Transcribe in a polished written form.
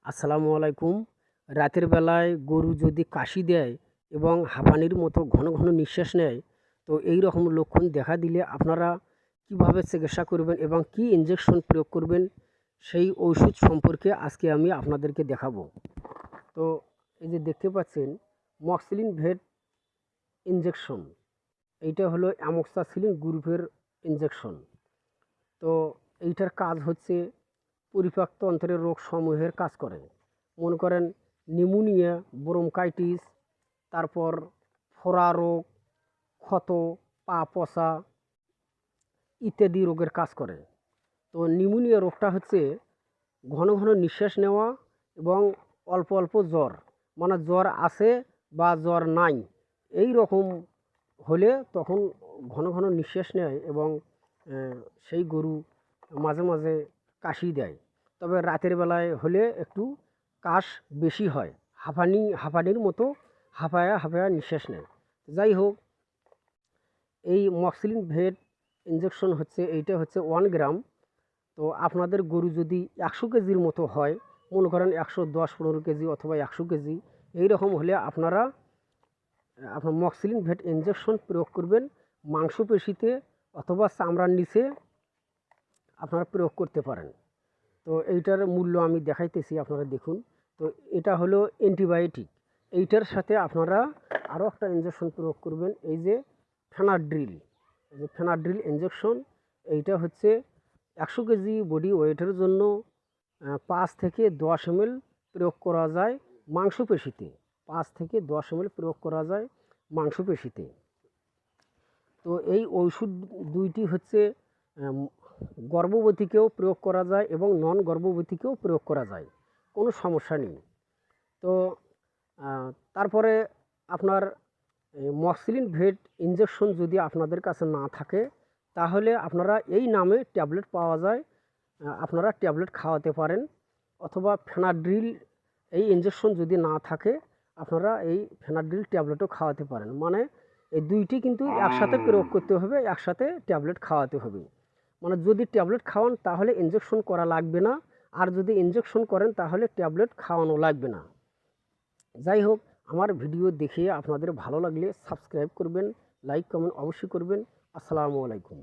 আসসালামু আলাইকুম। রাতের বেলায় গরু যদি কাশি দেয় এবং হাঁপানির মতো ঘন ঘন নিঃশ্বাস নেয়, তো এই রকম লক্ষণ দেখা দিলে আপনারা কিভাবে চিকিৎসা করবেন এবং কি ইনজেকশন প্রয়োগ করবেন, সেই ঔষধ সম্পর্কে আজকে আমি আপনাদেরকে দেখাবো। তো এই যে দেখতে পাচ্ছেন, মক্সিলিন ভেট ইনজেকশন, এইটা হলো অ্যামোক্সাসিলিন গ্রুপের ইনজেকশন। তো এইটার কাজ হচ্ছে পরিপাক তন্ত্রের রোগ সমূহের কাজ করে। মনে করেন নিউমোনিয়া, ব্রঙ্কাইটিস, তারপর ফোড়া রোগ, ক্ষত, পা পচা ইত্যাদি রোগের কাজ করে। তো নিউমোনিয়া রোগটা হচ্ছে ঘন ঘন নিঃশ্বাস নেওয়া এবং অল্প অল্প জ্বর, মানে জ্বর আছে বা জ্বর নাই, এই রকম হলে তখন ঘন ঘন নিঃশ্বাস নেয় এবং সেই গরু মাঝে মাঝে কাশি দেয়। তবে রাতের বেলায় হলে একটু কাশ বেশি হয়, হাঁপানির মতো হাঁপায়া হাঁপায়া নিঃশ্বাস নেয়। যাই হোক, এই মক্সিলিন ভেট ইনজেকশন হচ্ছে, এইটা হচ্ছে 1 গ্রাম। তো আপনাদের গরু যদি 100 কেজির মতো হয়, মনে করেন 110-15 কেজি অথবা 100 কেজি, এইরকম হলে আপনার মক্সিলিন ভেট ইনজেকশন প্রয়োগ করবেন মাংসপেশিতে অথবা চামড়ার নিচে আপনারা প্রয়োগ করতে পারেন। তো এইটার মূল্য আমি দেখাইতেছি, আপনারা দেখুন। তো এটা হলো অ্যান্টিবায়োটিক। এইটার সাথে আপনারা আরও একটা ইনজেকশন প্রয়োগ করবেন, এই যে ফেনাড্রিল। এই যে ফেনাড্রিল ইনজেকশন, এইটা হচ্ছে 100 কেজি বডি ওয়েটের জন্য 5 থেকে 10 ml প্রয়োগ করা যায় মাংসপেশিতে। 5 থেকে 10 ml প্রয়োগ করা যায় মাংসপেশিতে। তো এই ঔষধ দুইটি হচ্ছে গর্ভবতীকেও প্রয়োগ করা যায় এবং নন গর্ভবতীকেও প্রয়োগ করা যায়, কোনো সমস্যা নেই। তো তারপরে আপনার মক্সিলিন ভেট ইনজেকশন যদি আপনাদের কাছে না থাকে, তাহলে আপনারা এই নামে ট্যাবলেট পাওয়া যায়, আপনারা ট্যাবলেট খাওয়াতে পারেন। অথবা ফেনাড্রিল এই ইনজেকশন যদি না থাকে, আপনারা এই ফেনাড্রিল ট্যাবলেটও খাওয়াতে পারেন। মানে এই দুইটি কিন্তু একসাথে প্রয়োগ করতে হবে, একসাথে ট্যাবলেট খাওয়াতে হবে। মানে যদি ট্যাবলেট খাওয়ান তাহলে ইনজেকশন করা লাগবে না, আর যদি ইনজেকশন করেন তাহলে ট্যাবলেট খাওয়ানো লাগবে না। যাই হোক, আমার ভিডিও দেখে আপনাদের ভালো লাগলে সাবস্ক্রাইব করবেন, লাইক কমেন্ট অবশ্যই করবেন। আসসালামু আলাইকুম।